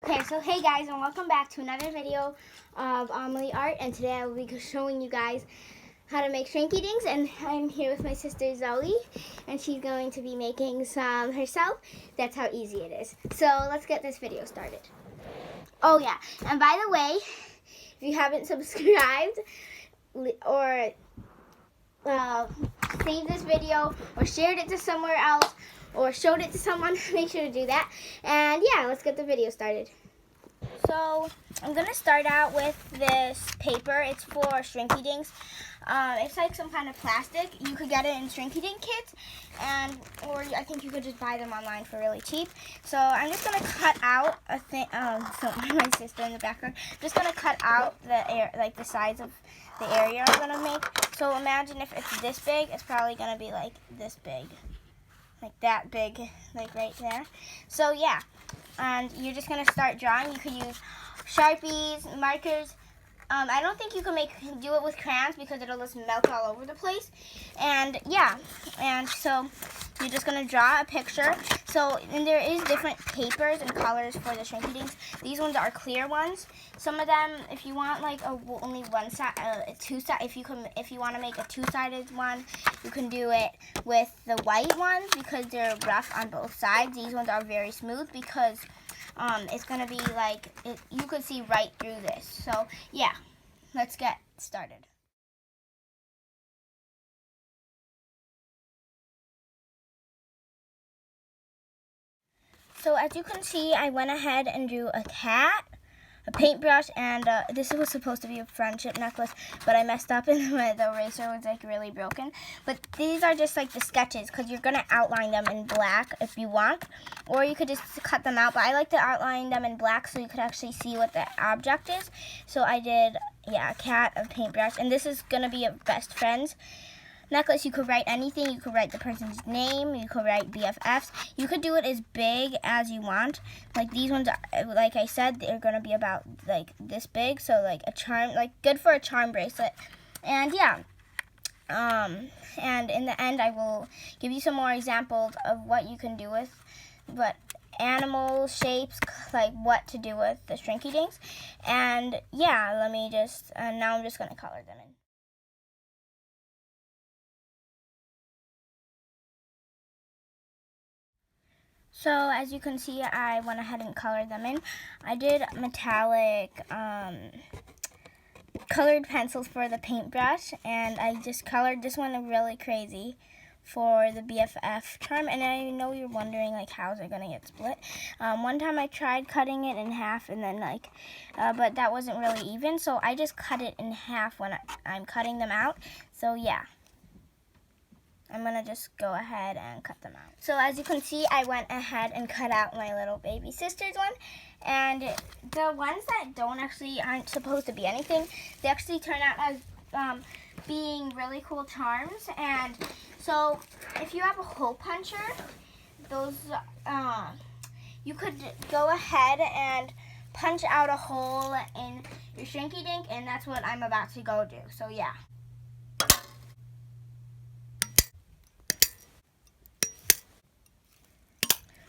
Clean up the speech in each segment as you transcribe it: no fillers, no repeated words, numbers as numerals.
Okay, so hey guys, and welcome back to another video of Amelie art, and today I will be showing you guys how to make shrinky dinks, and I'm here with my sister Zoe, and she's going to be making some herself. That's how easy it is. So let's get this video started. Oh yeah, and by the way, if you haven't subscribed or saved this video or shared it to somewhere else or showed it to someone, make sure to do that. And yeah, let's get the video started. So I'm gonna start out with this paper. It's for shrinky dinks. It's like some kind of plastic. You could get it in shrinky dink kits, or I think you could just buy them online for really cheap. So I'm just gonna cut out a thing. So my sister in the background. Just gonna cut out the size of the area I'm gonna make. So imagine if it's this big, it's probably gonna be like this big, like that big, like right there. So yeah. And you're just going to start drawing. You could use Sharpies, markers. I don't think you can do it with crayons because it'll just melt all over the place. And yeah, and so you're just going to draw a picture. And there is different papers and colors for the shrinky dinks. These ones are clear ones. Some of them, if you want like only one side, if you want to make a two-sided one, you can do it with the white ones because they're rough on both sides. These ones are very smooth because it's going to be like, you could see right through this. So yeah, let's get started. So as you can see, I went ahead and drew a cat, a paintbrush, and this was supposed to be a friendship necklace, but I messed up and the eraser was like really broken. But these are just like the sketches because you're going to outline them in black if you want, or you could just cut them out. But I like to outline them in black so you could actually see what the object is. So I did, yeah, a cat, a paintbrush, and this is going to be a best friends necklace. You could write anything. You could write the person's name. You could write BFFs. You could do it as big as you want. Like these ones, like I said, they're going to be about like this big. So like a charm, like good for a charm bracelet. And yeah. And in the end, I will give you some more examples of what you can do with, but animals, shapes, like what to do with the shrinky dinks. And yeah, now I'm just going to color them in. So as you can see, I went ahead and colored them in. I did metallic colored pencils for the paintbrush, and I just colored this one really crazy for the BFF charm. And I know you're wondering, like, how is it going to get split? One time I tried cutting it in half, and then but that wasn't really even, so I just cut it in half when I'm cutting them out. So yeah. I'm going to just go ahead and cut them out. So as you can see, I went ahead and cut out my little baby sister's one. And the ones that aren't supposed to be anything, they actually turn out as being really cool charms. And so if you have a hole puncher, you could go ahead and punch out a hole in your shrinky dink, and that's what I'm about to go do. So yeah.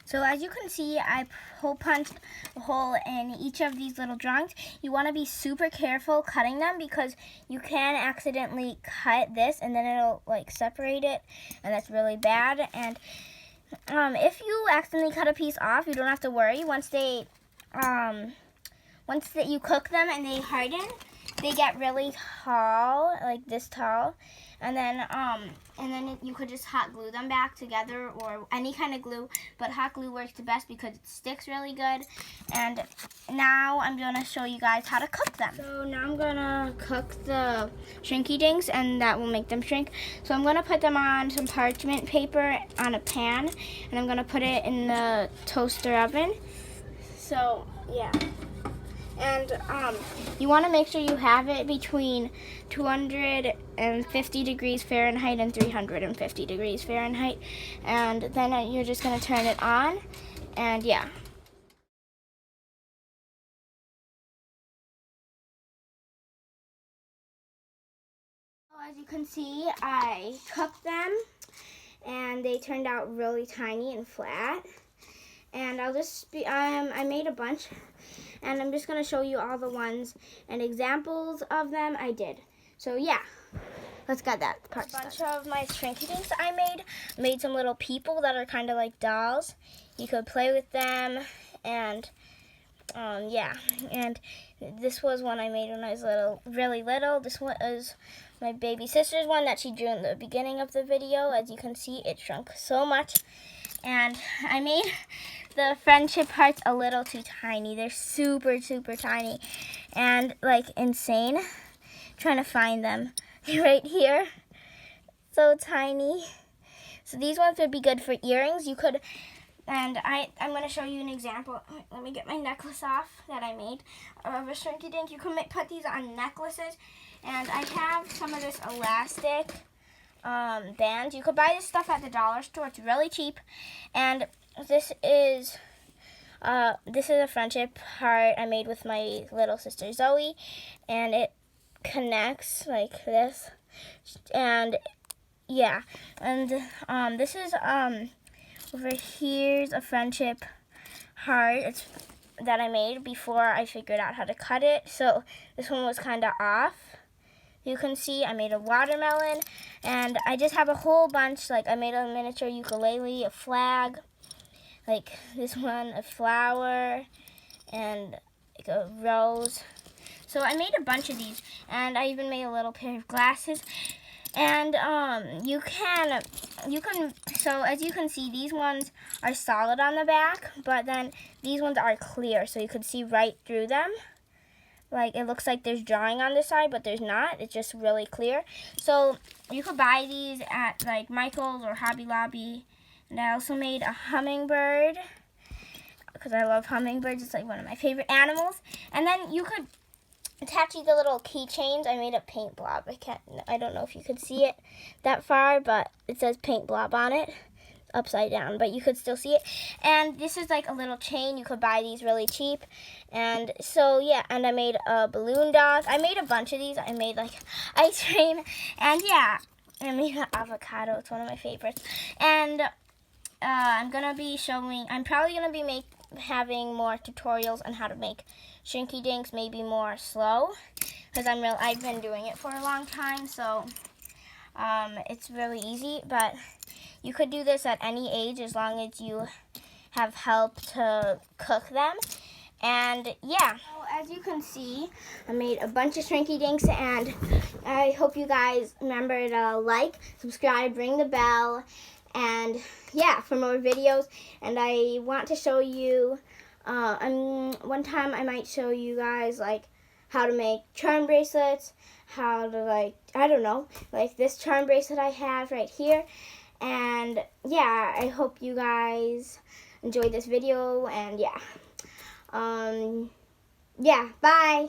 So as you can see, I hole punched a hole in each of these little drawings. You want to be super careful cutting them because you can accidentally cut this and then it'll like separate it, and that's really bad. And if you accidentally cut a piece off, you don't have to worry. Once you cook them and they harden, they get really tall, like this tall. And then you could just hot glue them back together, or any kind of glue, but hot glue works the best because it sticks really good. And now I'm going to show you guys how to cook them. So now I'm going to cook the shrinky dinks, and that will make them shrink. So I'm going to put them on some parchment paper on a pan, and I'm going to put it in the toaster oven. So yeah. And you want to make sure you have it between 250 degrees Fahrenheit and 350 degrees Fahrenheit. And then you're just going to turn it on. And yeah. So as you can see, I cooked them, and they turned out really tiny and flat. And I'll just be, I made a bunch, and I'm just going to show you all the ones and examples of them I did. So yeah, let's get that part started. A bunch of my shrinky dinks I made some little people that are kind of like dolls. You could play with them, and yeah, and this was one I made when I was really little. This one is my baby sister's one that she drew in the beginning of the video. As you can see, it shrunk so much. And I made the friendship hearts a little too tiny. They're super, super tiny and like insane. I'm trying to find them right here. So tiny. So these ones would be good for earrings. You could, and I'm going to show you an example. Let me get my necklace off that I made of a shrinky dink. You can put these on necklaces. And I have some of this elastic band. You could buy this stuff at the dollar store. It's really cheap. And this is a friendship heart I made with my little sister Zoe, and it connects like this. And yeah, and this is over here's a friendship heart that I made before I figured out how to cut it. So this one was kind of off. You can see I made a watermelon, and I just have a whole bunch. Like I made a miniature ukulele, a flag, like this one, a flower, and like a rose. So I made a bunch of these, and I even made a little pair of glasses. And you can, so as you can see, these ones are solid on the back, but then these ones are clear, so you could see right through them. Like, it looks like there's drawing on this side, but there's not. It's just really clear. So, you could buy these at, like, Michael's or Hobby Lobby. And I also made a hummingbird, because I love hummingbirds. It's, like, one of my favorite animals. And then you could attach these little keychains. I made a paint blob. I don't know if you could see it that far, but it says paint blob on it. Upside down, but you could still see it. And this is like a little chain. You could buy these really cheap. And so yeah, and I made a balloon dog. I made a bunch of these. I made like ice cream, and yeah, I made an avocado. It's one of my favorites. And I'm probably gonna be having more tutorials on how to make shrinky dinks, maybe more slow, because I've been doing it for a long time, so it's really easy. But you could do this at any age as long as you have help to cook them. And yeah, so as you can see, I made a bunch of shrinky dinks, and I hope you guys remember to like, subscribe, ring the bell, and yeah, for more videos. And I want to show you, one time I might show you guys like how to make charm bracelets, how to I don't know, like this charm bracelet I have right here. And yeah, I hope you guys enjoyed this video, and yeah, bye.